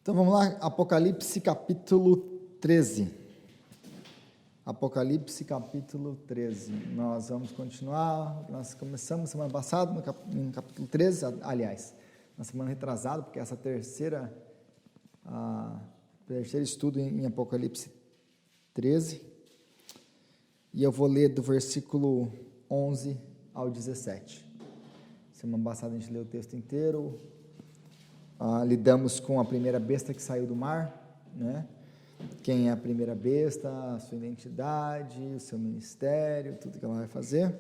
Então vamos lá, Apocalipse capítulo 13. Apocalipse capítulo 13. Nós vamos continuar, nós começamos semana passada no capítulo 13, aliás, na semana retrasada, porque essa terceiro estudo em Apocalipse 13. E eu vou ler do versículo 11 ao 17. Semana passada a gente leu o texto inteiro. Lidamos com a primeira besta que saiu do mar, né? Quem é a primeira besta, a sua identidade, o seu ministério, tudo que ela vai fazer.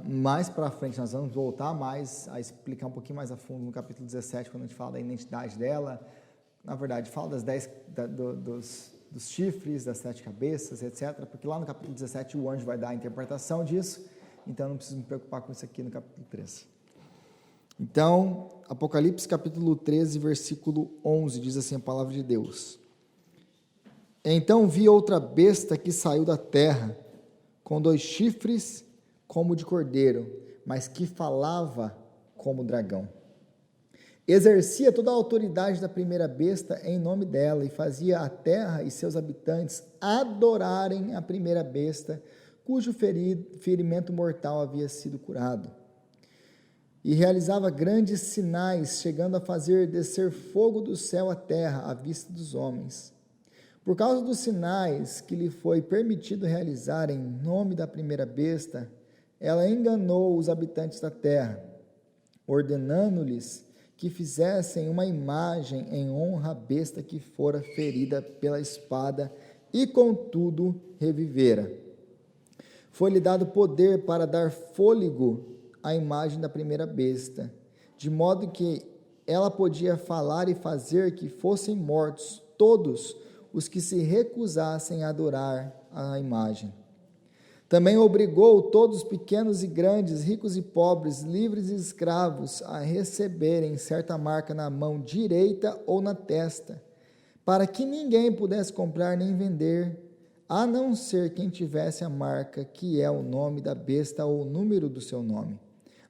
Mais para frente nós vamos voltar mais a explicar um pouquinho mais a fundo no capítulo 17, quando a gente fala da identidade dela. Na verdade, fala das 10 dos chifres, das 7 cabeças, etc. Porque lá no capítulo 17 o anjo vai dar a interpretação disso, então eu não preciso me preocupar com isso aqui no capítulo 13. Então, Apocalipse capítulo 13, versículo 11, diz assim a palavra de Deus: Então vi outra besta que saiu da terra, com 2 chifres como de cordeiro, mas que falava como dragão. Exercia toda a autoridade da primeira besta em nome dela, e fazia a terra e seus habitantes adorarem a primeira besta, cujo ferimento mortal havia sido curado. E realizava grandes sinais, chegando a fazer descer fogo do céu à terra, à vista dos homens. Por causa dos sinais que lhe foi permitido realizar em nome da primeira besta, ela enganou os habitantes da terra, ordenando-lhes que fizessem uma imagem em honra à besta que fora ferida pela espada e, contudo, revivera. Foi-lhe dado poder para dar fôlego à imagem da primeira besta, de modo que ela podia falar e fazer que fossem mortos todos os que se recusassem a adorar a imagem. Também obrigou todos, pequenos e grandes, ricos e pobres, livres e escravos, a receberem certa marca na mão direita ou na testa, para que ninguém pudesse comprar nem vender, a não ser quem tivesse a marca, que é o nome da besta ou o número do seu nome.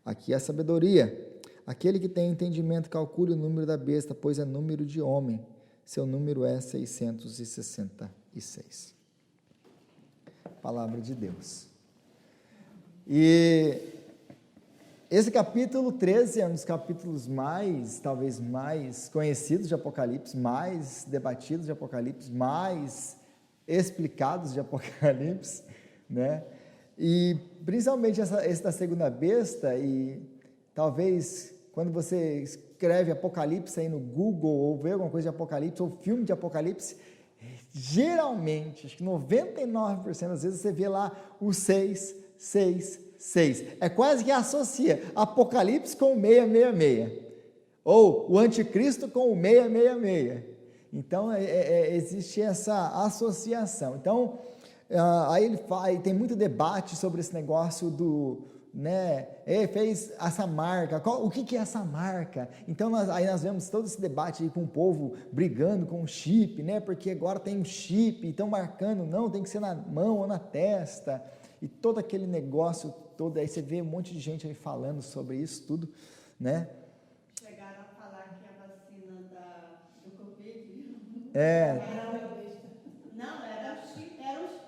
Aqui é a sabedoria. Aquele que tem entendimento calcule o número da besta, pois é número de homem. Seu número é 666. Palavra de Deus. E esse capítulo 13 é um dos capítulos talvez mais conhecidos de Apocalipse, mais debatidos de Apocalipse, mais explicados de Apocalipse, né? E principalmente esse da segunda besta, e talvez quando você escreve Apocalipse aí no Google, ou vê alguma coisa de Apocalipse, ou filme de Apocalipse, geralmente, acho que 99% das vezes você vê lá o 666. É quase que associa Apocalipse com o 666, ou o anticristo com o 666. Então, existe essa associação. Então, aí ele tem muito debate sobre esse negócio do, né, fez essa marca, o que é essa marca? Então nós vemos todo esse debate aí com o povo brigando com o chip, né, porque agora tem um chip, estão marcando, não, tem que ser na mão ou na testa, e todo aquele negócio todo, aí você vê um monte de gente aí falando sobre isso tudo, né? Chegaram a falar que a vacina do Covid... Não, era o chip,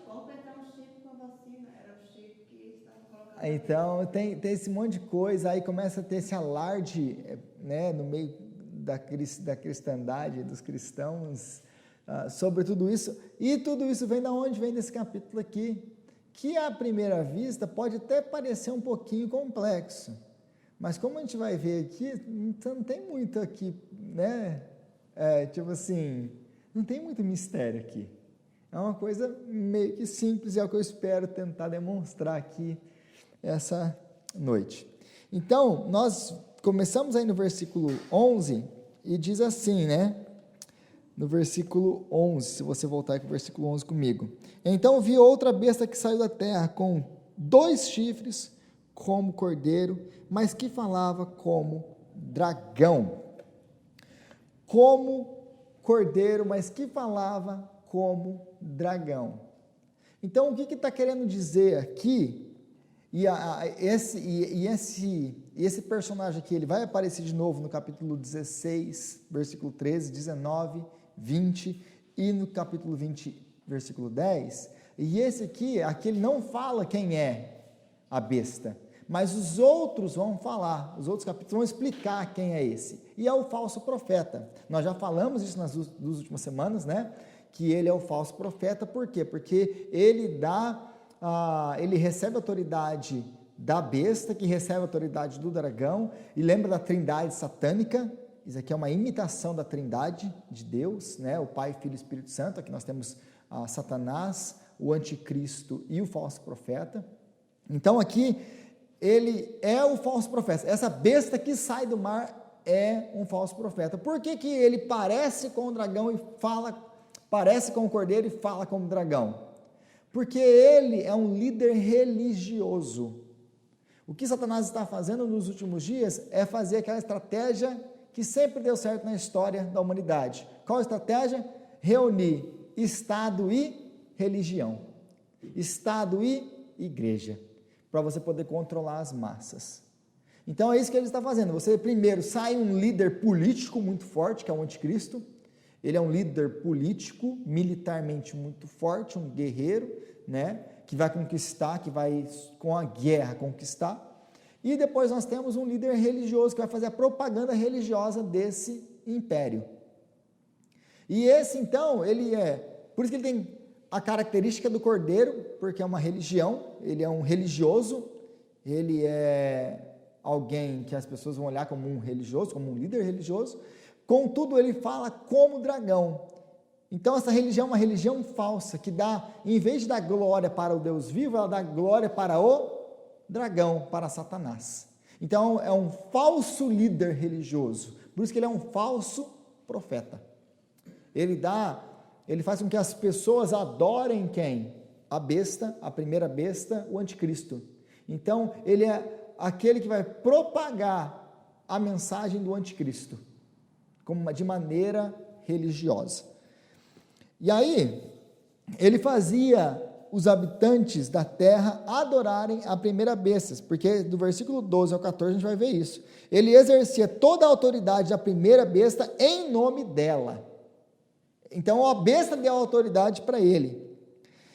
completar um chip com a vacina, era o chip que estavam colocando. Então, tem esse monte de coisa, aí começa a ter esse alarde, né, no meio da cristandade, dos cristãos, sobre tudo isso, e tudo isso vem da onde? Vem desse capítulo aqui, que à primeira vista pode até parecer um pouquinho complexo, mas como a gente vai ver aqui, não tem muito aqui, né, tipo assim, não tem muito mistério aqui. É uma coisa meio que simples, e é o que eu espero tentar demonstrar aqui essa noite. Então, nós começamos aí no versículo 11, e diz assim, né? No versículo 11, se você voltar aí para o versículo 11 comigo. Então vi outra besta que saiu da terra, com 2 chifres, como cordeiro, mas que falava como dragão. Como cordeiro, mas que falava como dragão. Então, o que está querendo dizer aqui? E esse E esse personagem aqui, ele vai aparecer de novo no capítulo 16, versículo 13, 19, 20 e no capítulo 20, versículo 10. E esse aqui ele não fala quem é a besta, mas os outros vão falar, os outros capítulos vão explicar quem é esse. E é o falso profeta. Nós já falamos isso nas duas últimas semanas, né? Que ele é o falso profeta. Por quê? Porque ele ele recebe a autoridade da besta, que recebe a autoridade do dragão, e lembra da trindade satânica. Isso aqui é uma imitação da trindade de Deus, né? O Pai, Filho e Espírito Santo. Aqui nós temos Satanás, o anticristo e o falso profeta. Então aqui ele é o falso profeta. Essa besta que sai do mar é um falso profeta. Por que que ele parece com o dragão e parece com o cordeiro e fala como dragão? Porque ele é um líder religioso. O que Satanás está fazendo nos últimos dias é fazer aquela estratégia que sempre deu certo na história da humanidade. Qual a estratégia? Reunir Estado e religião. Estado e igreja, para você poder controlar as massas. Então é isso que ele está fazendo. Você primeiro sai um líder político muito forte, que é o anticristo. Ele é um líder político, militarmente muito forte, um guerreiro, né, que vai conquistar, que vai com a guerra conquistar. E depois nós temos um líder religioso que vai fazer a propaganda religiosa desse império. E esse então, por isso que ele tem a característica do cordeiro, porque é uma religião, ele é um religioso, ele é alguém que as pessoas vão olhar como um religioso, como um líder religioso. Contudo, ele fala como dragão. Então essa religião é uma religião falsa, que em vez de dar glória para o Deus vivo, ela dá glória para o dragão, para Satanás. Então é um falso líder religioso, por isso que ele é um falso profeta. Ele faz com que as pessoas adorem quem? A besta, a primeira besta, o anticristo. Então ele é aquele que vai propagar a mensagem do anticristo, de maneira religiosa. E aí, ele fazia os habitantes da terra adorarem a primeira besta, porque do versículo 12 ao 14 a gente vai ver isso. Ele exercia toda a autoridade da primeira besta em nome dela. Então a besta deu autoridade para ele.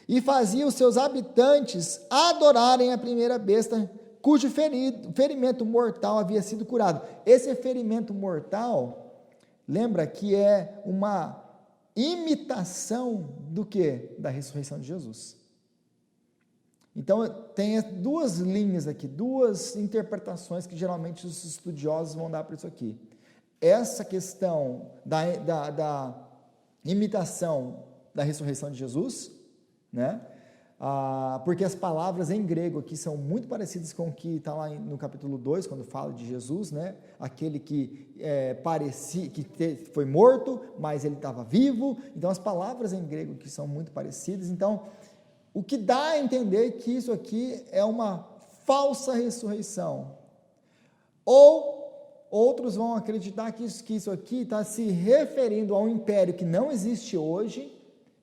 E fazia os seus habitantes adorarem a primeira besta, cujo ferimento mortal havia sido curado. Esse ferimento mortal, lembra que é uma imitação do quê? Da ressurreição de Jesus. Então tem duas linhas aqui, duas interpretações que geralmente os estudiosos vão dar para isso aqui. Essa questão da imitação da ressurreição de Jesus, né? Porque as palavras em grego aqui são muito parecidas com o que está lá no capítulo 2, quando fala de Jesus, né? Aquele que foi morto, mas ele estava vivo. Então as palavras em grego aqui são muito parecidas. Então o que dá a entender que isso aqui é uma falsa ressurreição. Ou outros vão acreditar que isso aqui está se referindo a um império que não existe hoje.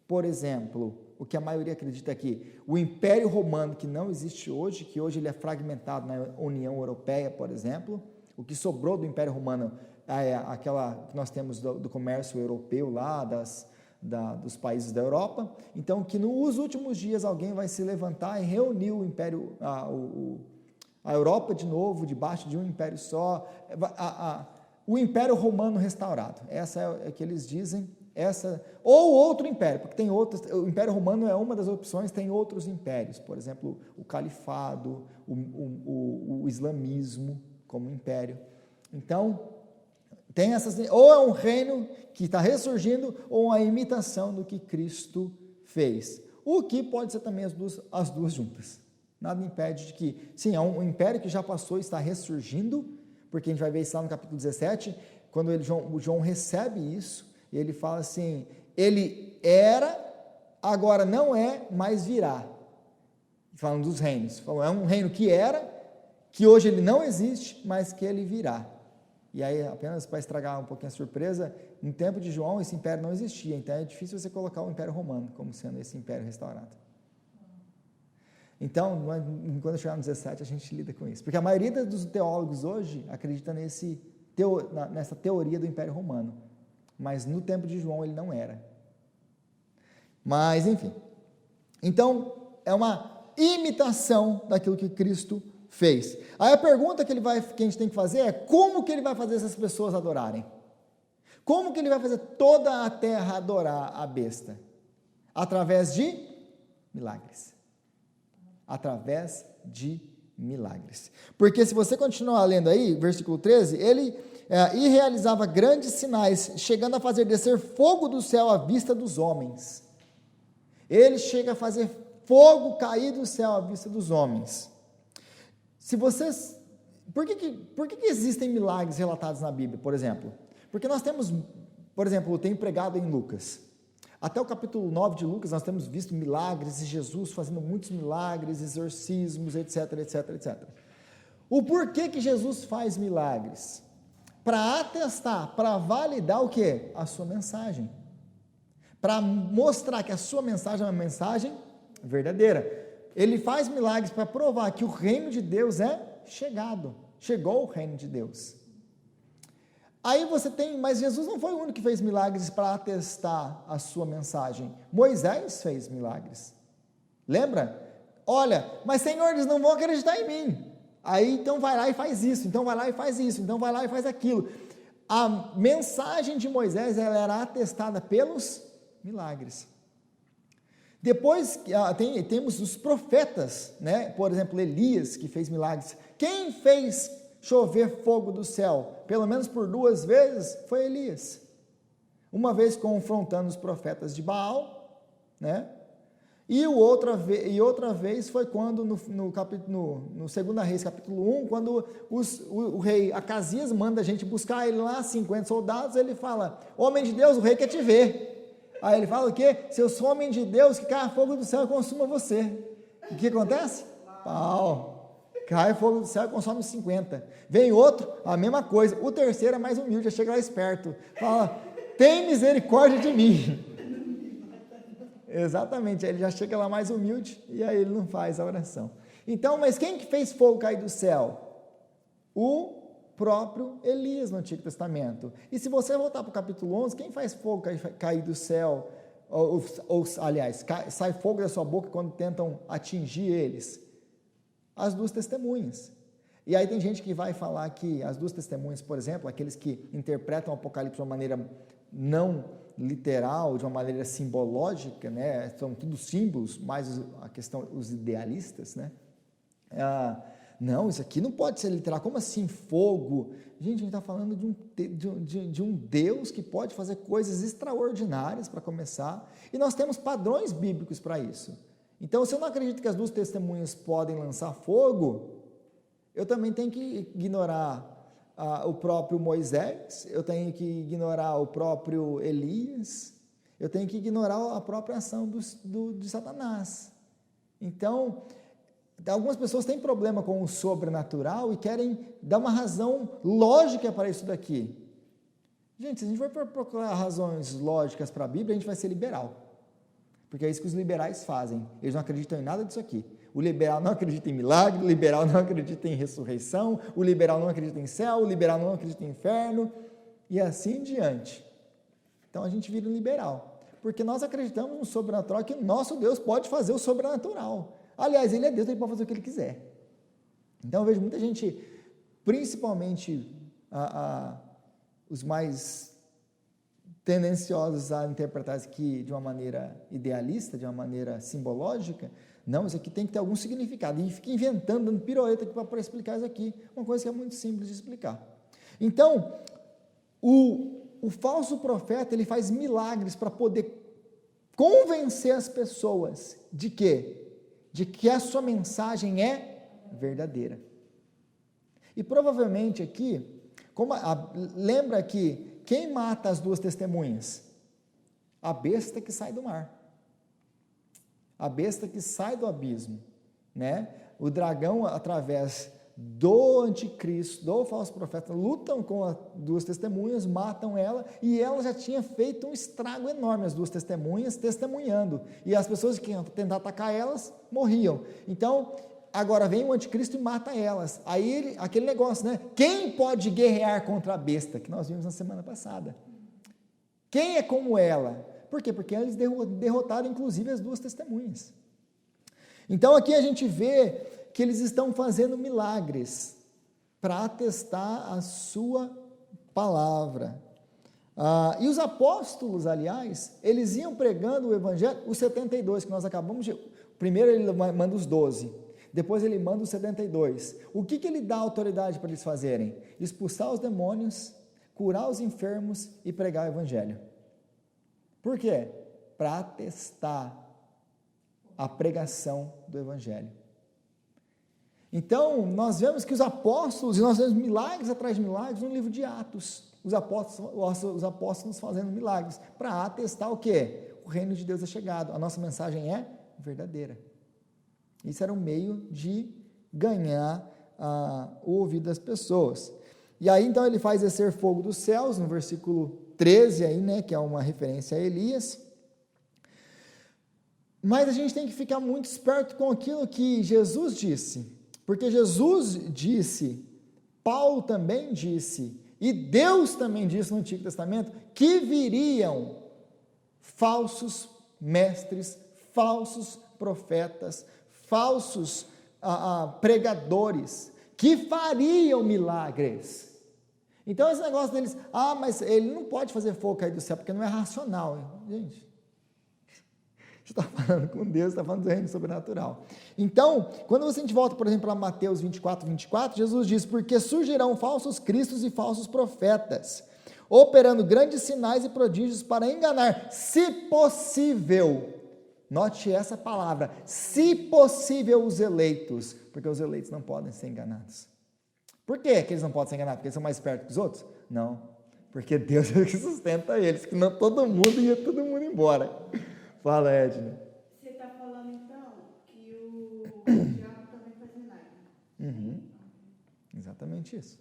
Por exemplo, o que a maioria acredita aqui, o Império Romano, que não existe hoje, que hoje ele é fragmentado na União Europeia, por exemplo. O que sobrou do Império Romano é aquela que nós temos do comércio europeu lá, dos países da Europa. Então, que nos últimos dias alguém vai se levantar e reunir o Império, a Europa de novo, debaixo de um império só, o Império Romano restaurado. Essa é o que eles dizem. Ou outro império, porque tem outros, o Império Romano é uma das opções, tem outros impérios, por exemplo, o Califado, o Islamismo como império. Então, tem ou é um reino que está ressurgindo, ou uma imitação do que Cristo fez. O que pode ser também as duas juntas. Nada impede de que, sim, é um império que já passou e está ressurgindo, porque a gente vai ver isso lá no capítulo 17, quando o João recebe isso, ele fala assim, ele era, agora não é, mas virá. Falando dos reinos. É um reino que era, que hoje ele não existe, mas que ele virá. E aí, apenas para estragar um pouquinho a surpresa, no tempo de João esse império não existia, então é difícil você colocar o Império Romano como sendo esse império restaurado. Então, quando chegar no 17, a gente lida com isso. Porque a maioria dos teólogos hoje acredita nessa teoria do Império Romano. Mas no tempo de João ele não era. Mas, enfim. Então, é uma imitação daquilo que Cristo fez. Aí a pergunta que a gente tem que fazer é: como que ele vai fazer essas pessoas adorarem? Como que ele vai fazer toda a terra adorar a besta? Através de milagres. Através de milagres. Porque se você continuar lendo aí, versículo 13, ele e realizava grandes sinais, chegando a fazer descer fogo do céu à vista dos homens. Ele chega a fazer fogo cair do céu à vista dos homens. Por que existem milagres relatados na Bíblia, por exemplo? Porque nós temos, por exemplo, tem pregado em Lucas. Até o capítulo 9 de Lucas, nós temos visto milagres, e Jesus fazendo muitos milagres, exorcismos, etc, etc, etc. O porquê que Jesus faz milagres? Para atestar, para validar o quê? A sua mensagem. Para mostrar que a sua mensagem é uma mensagem verdadeira. Ele faz milagres para provar que o reino de Deus é chegado. Chegou o reino de Deus. Aí você tem, mas Jesus não foi o único que fez milagres para atestar a sua mensagem. Moisés fez milagres. Lembra? Olha, mas Senhor, eles não vão acreditar em mim. Aí então vai lá e faz isso, então vai lá e faz isso, então vai lá e faz aquilo. A mensagem de Moisés ela era atestada pelos milagres. Depois temos os profetas, né? Por exemplo, Elias, que fez milagres. Quem fez chover fogo do céu, pelo menos por 2 vezes, foi Elias. Uma vez confrontando os profetas de Baal, né? E outra vez foi quando, no 2 Reis, capítulo 1, quando o rei Acasias manda a gente buscar ele lá, 50 soldados, ele fala: homem de Deus, o rei quer te ver. Aí ele fala o quê? Se eu sou homem de Deus, que caia fogo do céu e consuma você. O que acontece? Pau, cai fogo do céu e consome 50. Vem outro, a mesma coisa. O terceiro é mais humilde, já chega lá esperto. Fala: tem misericórdia de mim. Exatamente, ele já chega lá mais humilde e aí ele não faz a oração. Então, mas quem que fez fogo cair do céu? O próprio Elias no Antigo Testamento. E se você voltar para o capítulo 11, quem faz fogo cair do céu? Aliás, sai fogo da sua boca quando tentam atingir eles? As 2 testemunhas. E aí tem gente que vai falar que as 2 testemunhas, por exemplo, aqueles que interpretam o Apocalipse de uma maneira não literal, de uma maneira simbológica, né? São tudo símbolos, mais a questão, os idealistas, né? Não, isso aqui não pode ser literal. Como assim fogo? Gente, a gente está falando de um Deus que pode fazer coisas extraordinárias para começar, e nós temos padrões bíblicos para isso. Então, se eu não acredito que as 2 testemunhas podem lançar fogo, eu também tenho que ignorar o próprio Moisés, eu tenho que ignorar o próprio Elias, eu tenho que ignorar a própria ação de Satanás. Então, algumas pessoas têm problema com o sobrenatural e querem dar uma razão lógica para isso daqui. Gente, se a gente for procurar razões lógicas para a Bíblia, a gente vai ser liberal. Porque é isso que os liberais fazem. Eles não acreditam em nada disso aqui. O liberal não acredita em milagre, o liberal não acredita em ressurreição, o liberal não acredita em céu, o liberal não acredita em inferno, e assim em diante. Então a gente vira um liberal. Porque nós acreditamos no sobrenatural, que o nosso Deus pode fazer o sobrenatural. Aliás, ele é Deus, ele pode fazer o que ele quiser. Então eu vejo muita gente, principalmente os mais tendenciosos a interpretar isso aqui de uma maneira idealista, de uma maneira simbológica. Não, isso aqui tem que ter algum significado. E fica inventando, dando pirueta aqui para explicar isso aqui. Uma coisa que é muito simples de explicar. Então, o falso profeta, ele faz milagres para poder convencer as pessoas de quê? De que a sua mensagem é verdadeira. E provavelmente aqui, lembra que quem mata as 2 testemunhas? A besta que sai do mar. A besta que sai do abismo, né? O dragão, através do anticristo, do falso profeta, lutam com as duas testemunhas, matam ela, e ela já tinha feito um estrago enorme, as duas testemunhas testemunhando, e as pessoas que iam tentar atacar elas, morriam. Então, agora vem o anticristo e mata elas. Aí, aquele negócio, né? Quem pode guerrear contra a besta, que nós vimos na semana passada? Quem é como ela? Por quê? Porque eles derrotaram, inclusive, as duas testemunhas. Então, aqui a gente vê que eles estão fazendo milagres para atestar a sua palavra. E os apóstolos, aliás, eles iam pregando o evangelho, os 72 que nós acabamos de... Primeiro ele manda os 12, depois ele manda os 72. O que ele dá autoridade para eles fazerem? Expulsar os demônios, curar os enfermos e pregar o evangelho. Por quê? Para atestar a pregação do evangelho. Então, nós vemos que os apóstolos, e nós vemos milagres atrás de milagres no livro de Atos, os apóstolos fazendo milagres, para atestar o quê? O reino de Deus é chegado, a nossa mensagem é verdadeira. Isso era um meio de ganhar o ouvido das pessoas. E aí, então, ele faz descer fogo dos céus, no versículo 13 aí, né, que é uma referência a Elias. Mas a gente tem que ficar muito esperto com aquilo que Jesus disse, porque Jesus disse, Paulo também disse, e Deus também disse no Antigo Testamento, que viriam falsos mestres, falsos profetas, falsos pregadores, que fariam milagres. Então esse negócio deles, mas ele não pode fazer fogo cair do céu, porque não é racional. Gente, você está falando com Deus, está falando do reino sobrenatural. Então, quando a gente volta, por exemplo, para Mateus 24, Jesus diz, porque surgirão falsos cristos e falsos profetas, operando grandes sinais e prodígios para enganar, se possível, note essa palavra, se possível os eleitos, porque os eleitos não podem ser enganados. Por que eles não podem ser enganados? Porque eles são mais espertos que os outros? Não, porque Deus é que sustenta eles, que não todo mundo ia todo mundo embora. Fala, Edna. Você está falando, então, que o diabo também faz milagre. Exatamente isso.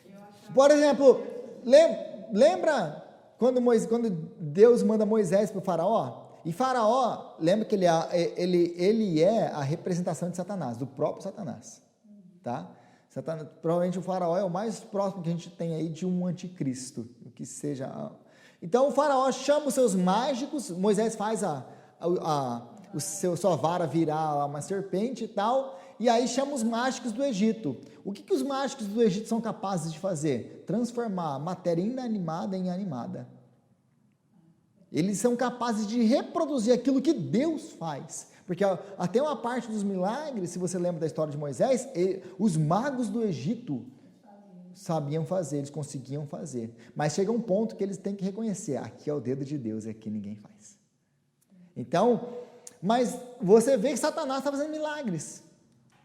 Eu achava... Por exemplo, lembra quando Deus manda Moisés para o faraó? E faraó, lembra que ele é a representação de Satanás, do próprio Satanás. Tá? Provavelmente o faraó é o mais próximo que a gente tem aí de um anticristo, o que seja... Então o faraó chama os seus mágicos, Moisés faz sua vara virar uma serpente e tal, e aí chama os mágicos do Egito. O que os mágicos do Egito são capazes de fazer? Transformar matéria inanimada em animada. Eles são capazes de reproduzir aquilo que Deus faz. Porque até uma parte dos milagres, se você lembra da história de Moisés, os magos do Egito sabiam fazer, eles conseguiam fazer, mas chega um ponto que eles têm que reconhecer, aqui é o dedo de Deus, aqui ninguém faz. Então, mas você vê que Satanás está fazendo milagres.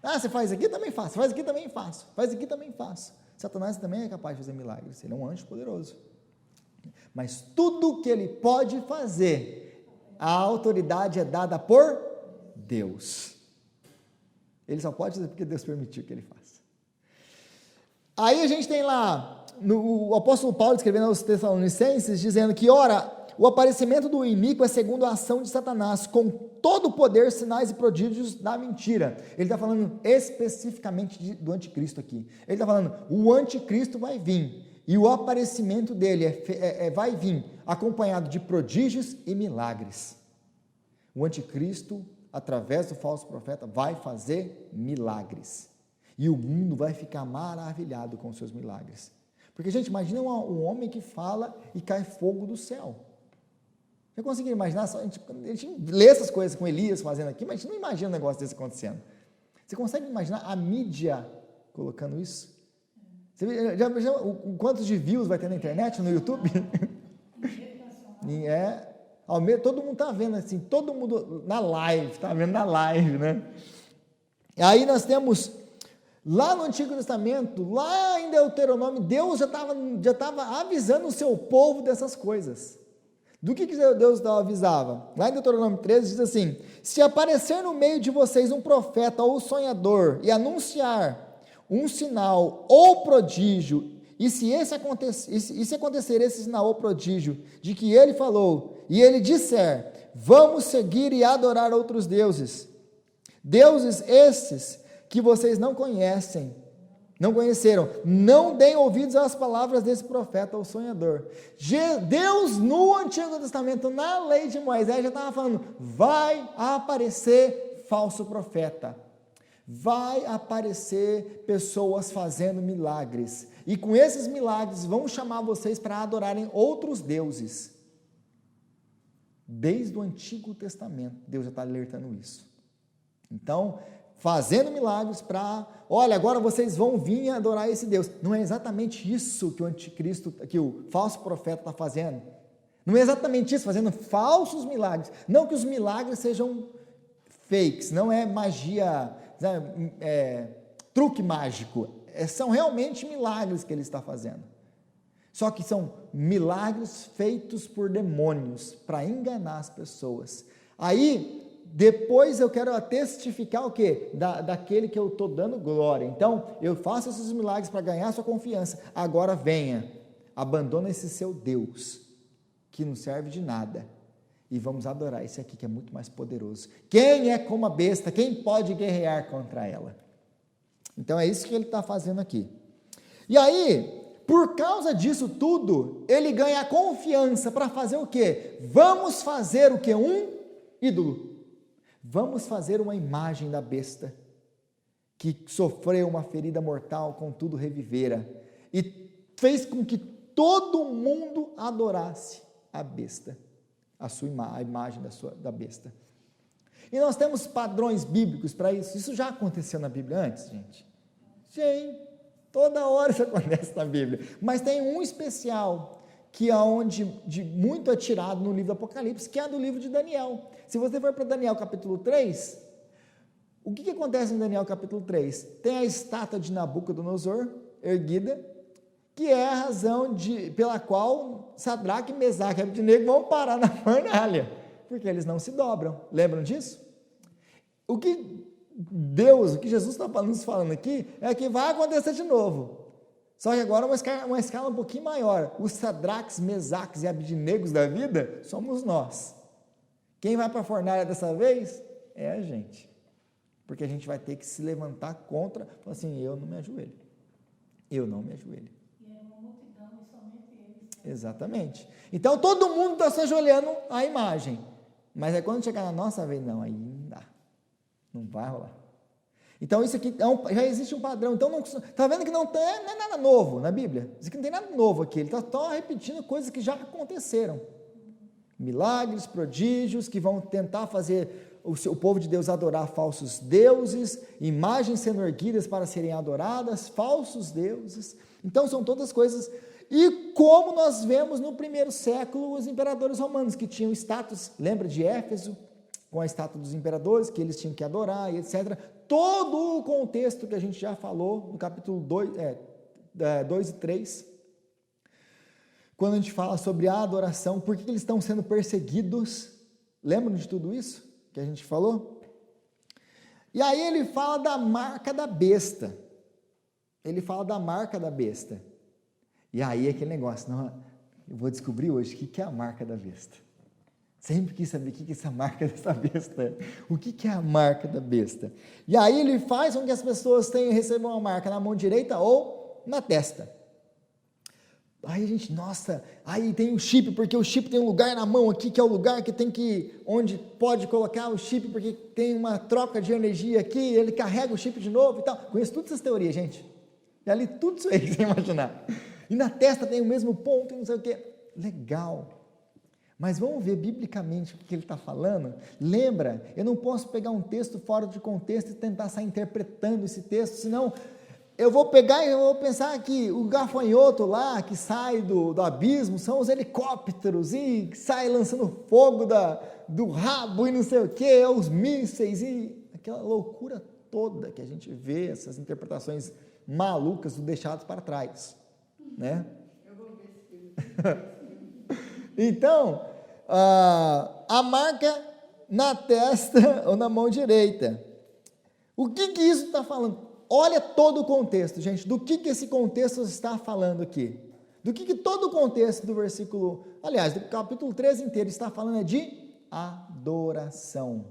Você faz aqui, também faço, faz aqui, também faço, faz aqui, também faço. Satanás também é capaz de fazer milagres, ele é um anjo poderoso. Mas tudo que ele pode fazer, a autoridade é dada por Deus. Ele só pode fazer porque Deus permitiu que ele faça. Aí a gente tem lá, o apóstolo Paulo escrevendo aos Tessalonicenses, dizendo que, ora, o aparecimento do iníquo é segundo a ação de Satanás, com todo o poder, sinais e prodígios da mentira. Ele está falando especificamente do anticristo aqui. Ele está falando, o anticristo vai vir, e o aparecimento dele vai vir, acompanhado de prodígios e milagres. O anticristo, através do falso profeta, vai fazer milagres. E o mundo vai ficar maravilhado com os seus milagres. Porque, gente, imagina um homem que fala e cai fogo do céu. Você consegue imaginar? A gente lê essas coisas com Elias fazendo aqui, mas a gente não imagina um negócio desse acontecendo. Você consegue imaginar a mídia colocando isso? Você já quantos de views vai ter na internet, no YouTube? Todo mundo está vendo assim, todo mundo na live, está vendo na live, né? E aí nós temos... Lá no Antigo Testamento, lá em Deuteronômio, Deus já estava avisando o seu povo dessas coisas. Do que Deus avisava? Lá em Deuteronômio 13 diz assim: se aparecer no meio de vocês um profeta ou sonhador e anunciar um sinal ou prodígio, e se acontecer esse sinal ou prodígio de que ele falou, e ele disser, vamos seguir e adorar outros deuses, deuses esses que vocês não conheceram, não deem ouvidos às palavras desse profeta ou sonhador. Deus no Antigo Testamento, na lei de Moisés, já estava falando, vai aparecer falso profeta, vai aparecer pessoas fazendo milagres, e com esses milagres vão chamar vocês para adorarem outros deuses. Desde o Antigo Testamento, Deus já está alertando isso. Então, fazendo milagres para, olha, agora vocês vão vir adorar esse Deus. Não é exatamente isso que o anticristo, que o falso profeta está fazendo. Não é exatamente isso, fazendo falsos milagres. Não que os milagres sejam fakes, não é magia, truque mágico. São realmente milagres que ele está fazendo. Só que são milagres feitos por demônios para enganar as pessoas. Aí, depois eu quero testificar o quê? Daquele que eu estou dando glória. Então, eu faço esses milagres para ganhar sua confiança. Agora venha, abandona esse seu Deus, que não serve de nada, e vamos adorar esse aqui que é muito mais poderoso. Quem é como a besta? Quem pode guerrear contra ela? Então, é isso que ele está fazendo aqui. E aí, por causa disso tudo, ele ganha a confiança para fazer o quê? Vamos fazer o quê? Um ídolo. Vamos fazer uma imagem da besta, que sofreu uma ferida mortal, contudo revivera, e fez com que todo mundo adorasse a besta, a imagem da besta. E nós temos padrões bíblicos para isso. Isso já aconteceu na Bíblia antes, gente? Sim, toda hora isso acontece na Bíblia. Mas tem um especial, que é onde muito é tirado no livro do Apocalipse, que é do livro de Daniel. Se você for para Daniel capítulo 3, o que acontece em Daniel capítulo 3? Tem a estátua de Nabucodonosor erguida, que é a razão pela qual Sadraque, Mesaque e Abednego vão parar na fornalha, porque eles não se dobram. Lembram disso? O que Jesus está nos falando aqui, é que vai acontecer de novo. Só que agora uma escala um pouquinho maior. Os Sadraques, Mesaques e Abednegos da vida somos nós. Quem vai para a fornalha dessa vez é a gente. Porque a gente vai ter que se levantar contra, falar assim, eu não me ajoelho. Eu não me ajoelho. E é uma multidão e somente eles. Exatamente. Então todo mundo está se ajoelhando à imagem. Mas aí quando chegar na nossa vez, não, aí não dá. Não vai rolar. Então isso aqui já existe um padrão. Então está vendo que não é nada novo na Bíblia. Isso aqui não tem nada novo aqui. Ele está só repetindo coisas que já aconteceram. Milagres, prodígios, que vão tentar fazer o povo de Deus adorar falsos deuses, imagens sendo erguidas para serem adoradas, falsos deuses. Então são todas coisas. E como nós vemos no primeiro século os imperadores romanos, que tinham estátuas, lembra de Éfeso, com a estátua dos imperadores, que eles tinham que adorar, e etc. Todo o contexto que a gente já falou no capítulo 2 e 3, quando a gente fala sobre a adoração, por que eles estão sendo perseguidos, lembram de tudo isso que a gente falou? E aí ele fala da marca da besta, e aí aquele negócio, não, eu vou descobrir hoje o que é a marca da besta. Sempre quis saber o que é essa marca dessa besta. O que é a marca da besta? E aí ele faz com que as pessoas recebam uma marca na mão direita ou na testa. Aí a gente, nossa, aí tem o chip, porque o chip tem um lugar na mão aqui, que é o lugar que onde pode colocar o chip, porque tem uma troca de energia aqui, ele carrega o chip de novo e tal. Conheço todas essas teorias, gente. Já li tudo isso aí, sem imaginar. E na testa tem o mesmo ponto, e não sei o quê. Legal. Mas vamos ver biblicamente o que ele está falando? Lembra, eu não posso pegar um texto fora de contexto e tentar sair interpretando esse texto, senão eu vou pegar e eu vou pensar que o gafanhoto lá, que sai do abismo, são os helicópteros, e que sai lançando fogo do rabo e não sei o que, os mísseis, e aquela loucura toda que a gente vê, essas interpretações malucas do deixados para trás, né? Eu vou ver esse filme. Então, a marca na testa ou na mão direita. O que isso está falando? Olha todo o contexto, gente, do que esse contexto está falando aqui. Do que todo o contexto do versículo, aliás, do capítulo 13 inteiro está falando de adoração.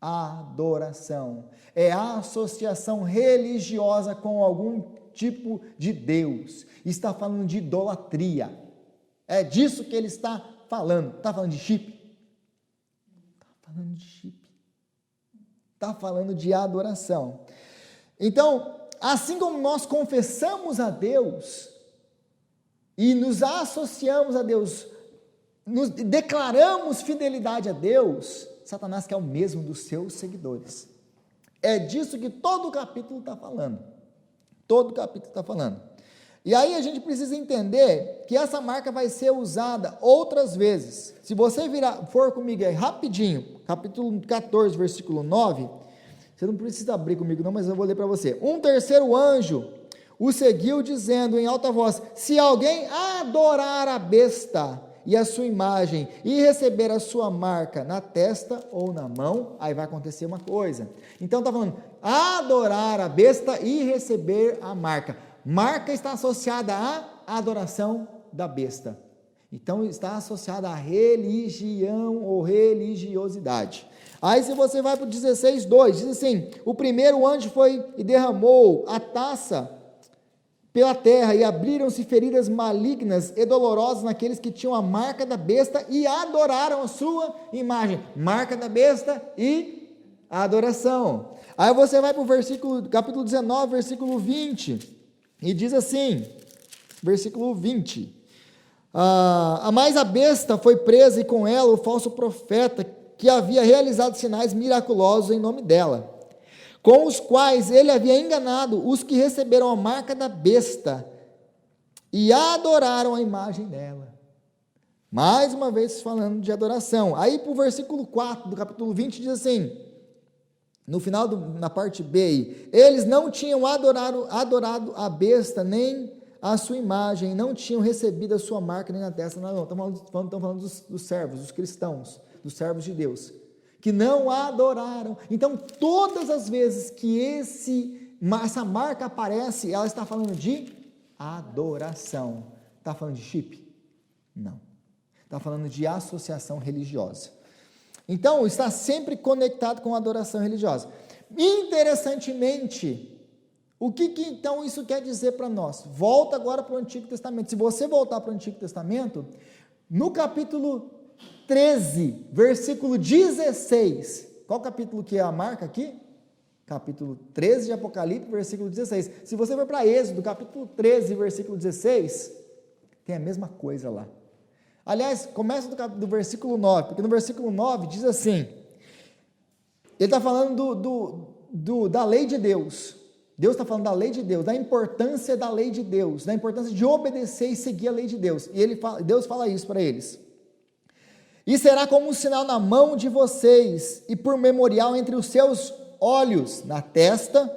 Adoração. É a associação religiosa com algum tipo de Deus. Está falando de idolatria. É disso que ele está falando. Está falando de chip? Está falando de chip. Está falando de adoração. Então, assim como nós confessamos a Deus e nos associamos a Deus, nos declaramos fidelidade a Deus, Satanás quer o mesmo dos seus seguidores. É disso que todo o capítulo está falando. Todo o capítulo está falando. E aí a gente precisa entender que essa marca vai ser usada outras vezes. Se você for comigo aí rapidinho, capítulo 14, versículo 9, você não precisa abrir comigo não, mas eu vou ler para você. Um terceiro anjo o seguiu dizendo em alta voz: se alguém adorar a besta e a sua imagem e receber a sua marca na testa ou na mão, aí vai acontecer uma coisa. Então está falando, adorar a besta e receber a marca. Marca está associada à adoração da besta. Então está associada à religião ou religiosidade. Aí se você vai para o 16:2, diz assim, o primeiro anjo foi e derramou a taça pela terra, e abriram-se feridas malignas e dolorosas naqueles que tinham a marca da besta e adoraram a sua imagem. Marca da besta e a adoração. Aí você vai para o capítulo 19, versículo 20, e diz assim, versículo 20, mas a besta foi presa e com ela o falso profeta que havia realizado sinais miraculosos em nome dela, com os quais ele havia enganado os que receberam a marca da besta e adoraram a imagem dela. Mais uma vez falando de adoração. Aí para o versículo 4 do capítulo 20 diz assim, no final, na parte B, eles não tinham adorado a besta, nem a sua imagem, não tinham recebido a sua marca nem na testa, não. Estão falando dos servos, dos cristãos, dos servos de Deus, que não adoraram. Então, todas as vezes que essa marca aparece, ela está falando de adoração. Está falando de chip? Não. Está falando de associação religiosa. Então, está sempre conectado com a adoração religiosa. Interessantemente, o que então isso quer dizer para nós? Volta agora para o Antigo Testamento. Se você voltar para o Antigo Testamento, no capítulo 13, versículo 16, qual capítulo que é a marca aqui? Capítulo 13 de Apocalipse, versículo 16. Se você for para Êxodo, capítulo 13, versículo 16, tem a mesma coisa lá. Aliás, começa do versículo 9, porque no versículo 9 diz assim, ele está falando da lei de Deus. Deus está falando da lei de Deus, da importância da lei de Deus, da importância de obedecer e seguir a lei de Deus. E Deus fala isso para eles. E será como um sinal na mão de vocês e por memorial entre os seus olhos, na testa,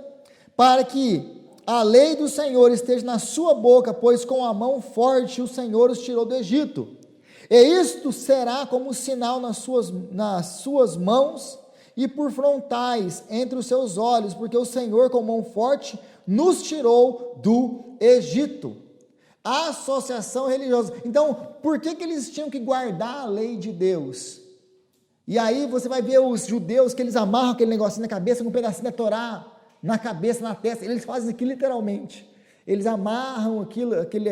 para que a lei do Senhor esteja na sua boca, pois com a mão forte o Senhor os tirou do Egito. E isto será como sinal nas suas mãos e por frontais entre os seus olhos, porque o Senhor com mão forte nos tirou do Egito. Associação religiosa. Então, por que eles tinham que guardar a lei de Deus? E aí você vai ver os judeus que eles amarram aquele negocinho na cabeça, com um pedacinho da Torá na cabeça, na testa. Eles fazem aquilo literalmente. Eles amarram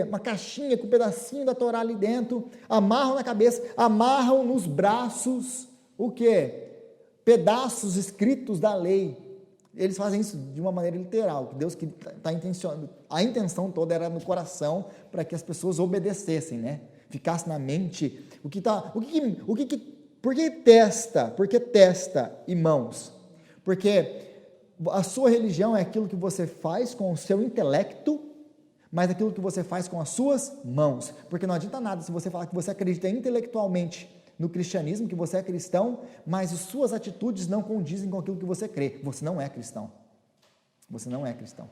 uma caixinha com um pedacinho da Torá ali dentro, amarram na cabeça, amarram nos braços, o quê? Pedaços escritos da lei. Eles fazem isso de uma maneira literal, que Deus está intencionando, a intenção toda era no coração, para que as pessoas obedecessem, né? Ficasse na mente, por que testa, irmãos? Porque a sua religião é aquilo que você faz com o seu intelecto, mas aquilo que você faz com as suas mãos, porque não adianta nada se você falar que você acredita intelectualmente no cristianismo, que você é cristão, mas as suas atitudes não condizem com aquilo que você crê. Você não é cristão. Você não é cristão.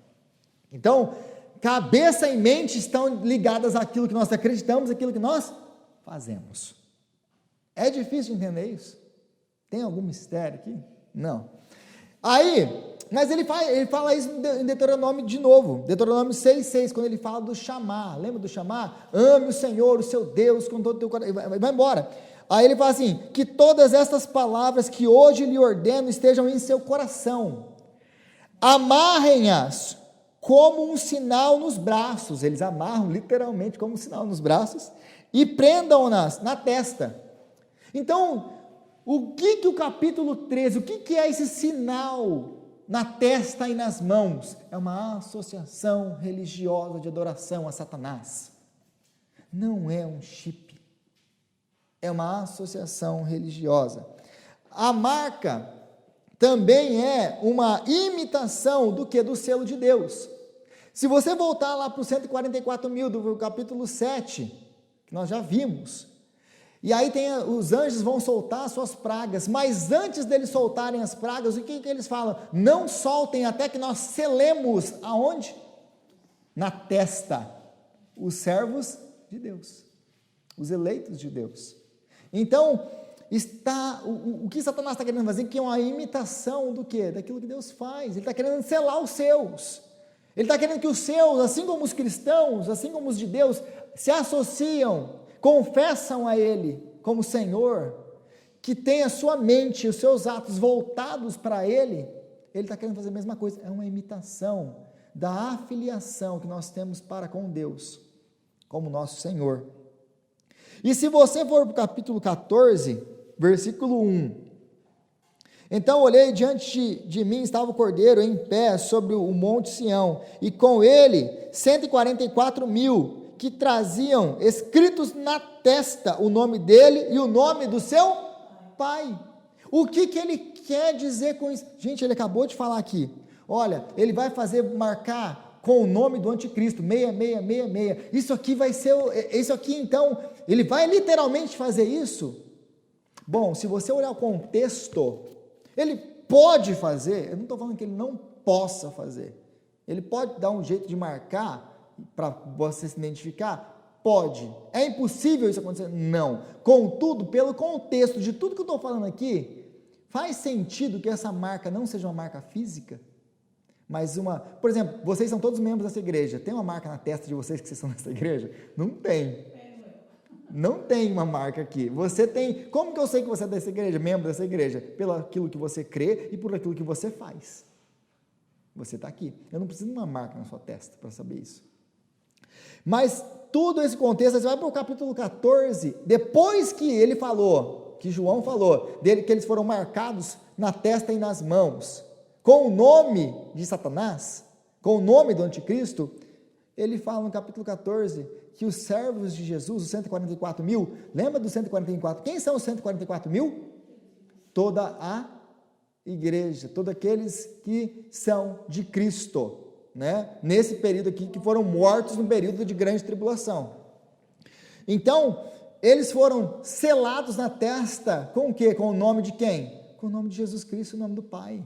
Então, cabeça e mente estão ligadas àquilo que nós acreditamos, àquilo que nós fazemos. É difícil de entender isso? Tem algum mistério aqui? Não. Aí, mas ele fala isso em Deuteronômio de novo, Deuteronômio 6,6, quando ele fala do chamar, lembra do chamar? Ame o Senhor, o seu Deus, com todo o teu coração, vai embora. Aí ele fala assim, que todas estas palavras que hoje lhe ordeno estejam em seu coração, amarrem-as como um sinal nos braços, eles amarram literalmente como um sinal nos braços, e prendam-nas na testa. Então, o que o capítulo 13, o que é esse sinal na testa e nas mãos? É uma associação religiosa de adoração a Satanás. Não é um chip, é uma associação religiosa. A marca também é uma imitação do que? Do selo de Deus. Se você voltar lá para os 144.000 do capítulo 7, que nós já vimos, e aí os anjos vão soltar suas pragas, mas antes deles soltarem as pragas, o que eles falam? Não soltem até que nós selemos, aonde? Na testa, os servos de Deus, os eleitos de Deus. Então, o que Satanás está querendo fazer, que é uma imitação do quê? Daquilo que Deus faz. Ele está querendo selar os seus, ele está querendo que os seus, assim como os cristãos, assim como os de Deus, se associam, confessam a Ele como Senhor, que tem a sua mente, os seus atos voltados para Ele. Ele está querendo fazer a mesma coisa, é uma imitação da afiliação que nós temos para com Deus, como nosso Senhor. E se você for para o capítulo 14, versículo 1, então olhei, diante de mim estava o Cordeiro em pé sobre o monte Sião, e com ele 144.000, que traziam escritos na testa o nome dele e o nome do seu Pai. O que ele quer dizer com isso? Gente, ele acabou de falar aqui, olha, ele vai marcar com o nome do anticristo, 6666, isso aqui vai ser, isso aqui então, ele vai literalmente fazer isso? Bom, se você olhar o contexto, ele pode fazer, eu não estou falando que ele não possa fazer, ele pode dar um jeito de marcar, para você se identificar? Pode. É impossível isso acontecer? Não. Contudo, pelo contexto de tudo que eu estou falando aqui, faz sentido que essa marca não seja uma marca física, mas por exemplo, vocês são todos membros dessa igreja, tem uma marca na testa de vocês que vocês são dessa igreja? Não tem. Não tem uma marca aqui. Você tem, como que eu sei que você é dessa igreja, membro dessa igreja? Pelo aquilo que você crê e por aquilo que você faz. Você está aqui. Eu não preciso de uma marca na sua testa para saber isso. Mas tudo esse contexto, você vai para o capítulo 14, depois que ele falou, que João falou, que eles foram marcados na testa e nas mãos, com o nome de Satanás, com o nome do anticristo, ele fala no capítulo 14, que os servos de Jesus, os 144.000, lembra dos 144? Quem são os 144.000? Toda a igreja, todos aqueles que são de Cristo, né? Nesse período aqui, que foram mortos no período de grande tribulação. Então, eles foram selados na testa, com o quê? Com o nome de quem? Com o nome de Jesus Cristo, o nome do Pai.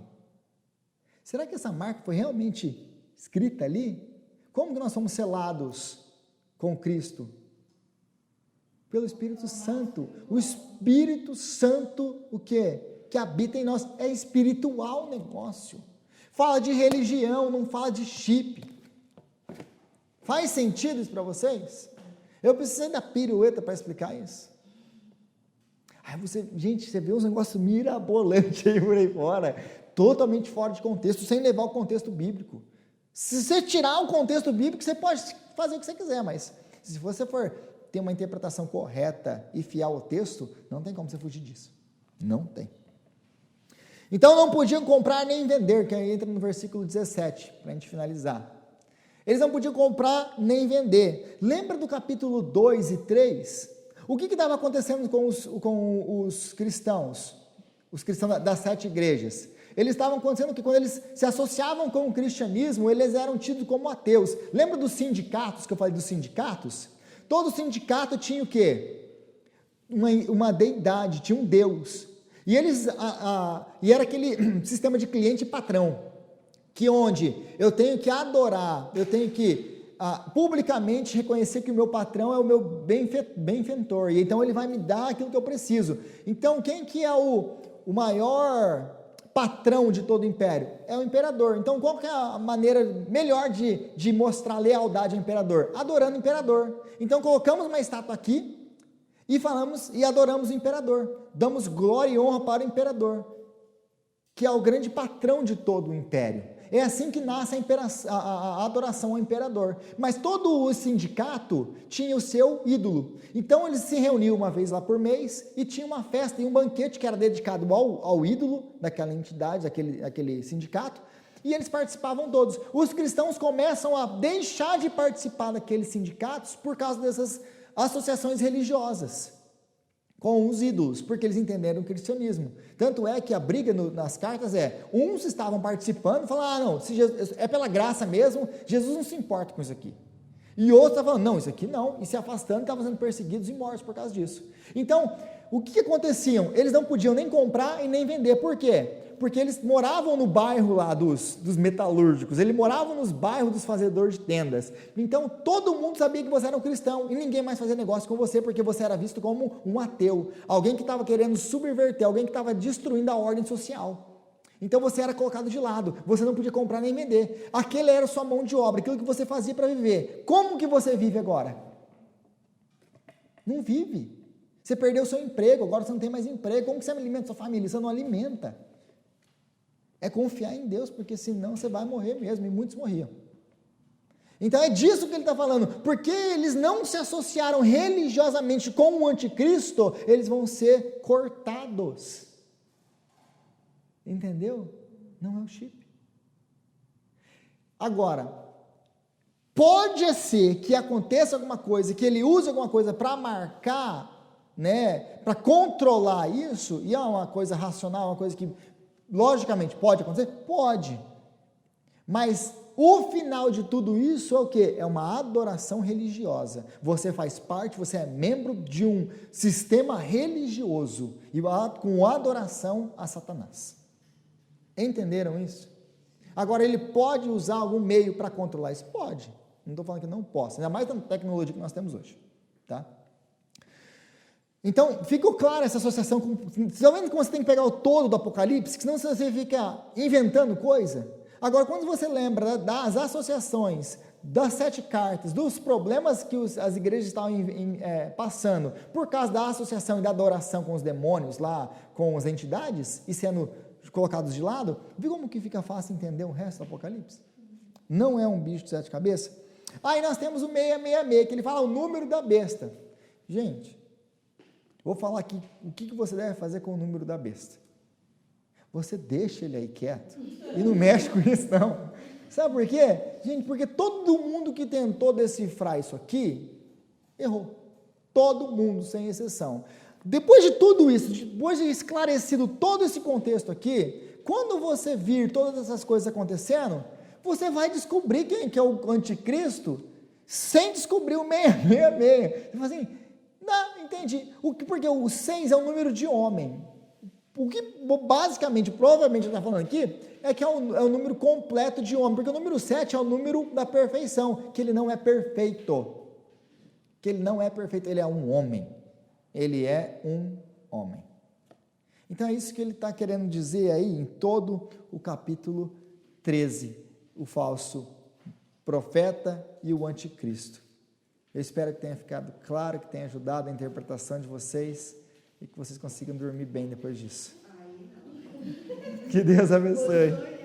Será que essa marca foi realmente escrita ali? Como que nós somos selados com Cristo? Pelo Espírito Santo. O Espírito Santo, o quê? Que habita em nós, é espiritual o negócio. Fala de religião, não fala de chip. Faz sentido isso para vocês? Eu precisei da pirueta para explicar isso. Aí gente, você vê uns negócios mirabolantes aí por aí fora, totalmente fora de contexto, sem levar o contexto bíblico. Se você tirar o contexto bíblico, você pode fazer o que você quiser, mas se você for ter uma interpretação correta e fiel ao texto, não tem como você fugir disso. Não tem. Então não podiam comprar nem vender, que aí entra no versículo 17, para a gente finalizar. Eles não podiam comprar nem vender. Lembra do capítulo 2 e 3? O que estava acontecendo com os cristãos? Os cristãos das 7 igrejas. Eles estavam acontecendo que quando eles se associavam com o cristianismo, eles eram tidos como ateus. Lembra dos sindicatos, que eu falei dos sindicatos? Todo sindicato tinha o quê? Uma deidade, tinha um Deus. E e era aquele sistema de cliente e patrão, que onde eu tenho que adorar, eu tenho que publicamente reconhecer que o meu patrão é o meu benfeitor, e então ele vai me dar aquilo que eu preciso. Então, quem que é o maior patrão de todo o império? É o imperador. Então, qual que é a maneira melhor de mostrar lealdade ao imperador? Adorando o imperador. Então, colocamos uma estátua aqui e falamos e adoramos o imperador. Damos glória e honra para o imperador, que é o grande patrão de todo o império. É assim que nasce a adoração ao imperador. Mas todo o sindicato tinha o seu ídolo. Então eles se reuniam uma vez lá por mês e tinha uma festa e um banquete que era dedicado ao ídolo daquela entidade, daquele sindicato, e eles participavam todos. Os cristãos começam a deixar de participar daqueles sindicatos por causa dessas associações religiosas com os ídolos, porque eles entenderam o cristianismo. Tanto é que a briga nas cartas uns estavam participando e falaram, não, se Jesus, é pela graça mesmo, Jesus não se importa com isso aqui. E outros estavam falando, não, isso aqui não, e se afastando, estavam sendo perseguidos e mortos por causa disso. Então, o que aconteciam? Eles não podiam nem comprar e nem vender. Por quê? Porque eles moravam no bairro lá dos metalúrgicos, eles moravam nos bairros dos fazedores de tendas. Então, todo mundo sabia que você era um cristão e ninguém mais fazia negócio com você, porque você era visto como um ateu, alguém que estava querendo subverter, alguém que estava destruindo a ordem social. Então, você era colocado de lado, você não podia comprar nem vender. Aquele era a sua mão de obra, aquilo que você fazia para viver. Como que você vive agora? Não vive. Você perdeu o seu emprego, agora você não tem mais emprego. Como que você alimenta sua família? Você não alimenta. É confiar em Deus, porque senão você vai morrer mesmo, e muitos morriam. Então é disso que ele está falando, porque eles não se associaram religiosamente com o anticristo, eles vão ser cortados. Entendeu? Não é o chip. Agora, pode ser que aconteça alguma coisa, que ele use alguma coisa para marcar, para controlar isso, e é uma coisa racional, uma coisa que logicamente pode acontecer? Pode. Mas o final de tudo isso é o quê? É uma adoração religiosa. Você faz parte, você é membro de um sistema religioso e com adoração a Satanás. Entenderam isso? Agora, ele pode usar algum meio para controlar isso? Pode. Não estou falando que não possa, ainda mais na tecnologia que nós temos hoje. Tá? Então, ficou clara essa associação, está vendo como você tem que pegar o todo do Apocalipse, senão você fica inventando coisa? Agora, quando você lembra das associações, das 7 cartas, dos problemas que as igrejas estavam passando, por causa da associação e da adoração com os demônios lá, com as entidades, e sendo colocados de lado, viu como que fica fácil entender o resto do Apocalipse? Não é um bicho de 7 cabeças? Aí nós temos o 666, que ele fala o número da besta. Gente, vou falar aqui o que você deve fazer com o número da besta. Você deixa ele aí quieto e não mexe com isso não. Sabe por quê? Gente, porque todo mundo que tentou decifrar isso aqui, errou. Todo mundo, sem exceção. Depois de tudo isso, depois de esclarecido todo esse contexto aqui, quando você vir todas essas coisas acontecendo, você vai descobrir quem que é o anticristo, sem descobrir o 666. Você fala assim, não, entendi. Porque o 6 é o número de homem. O que basicamente, provavelmente ele está falando aqui, é que é o número completo de homem, porque o número 7 é o número da perfeição, que ele não é perfeito. Que ele não é perfeito, ele é um homem. Ele é um homem. Então é isso que ele está querendo dizer aí em todo o capítulo 13, o falso profeta e o anticristo. Eu espero que tenha ficado claro, que tenha ajudado a interpretação de vocês e que vocês consigam dormir bem depois disso. Que Deus abençoe.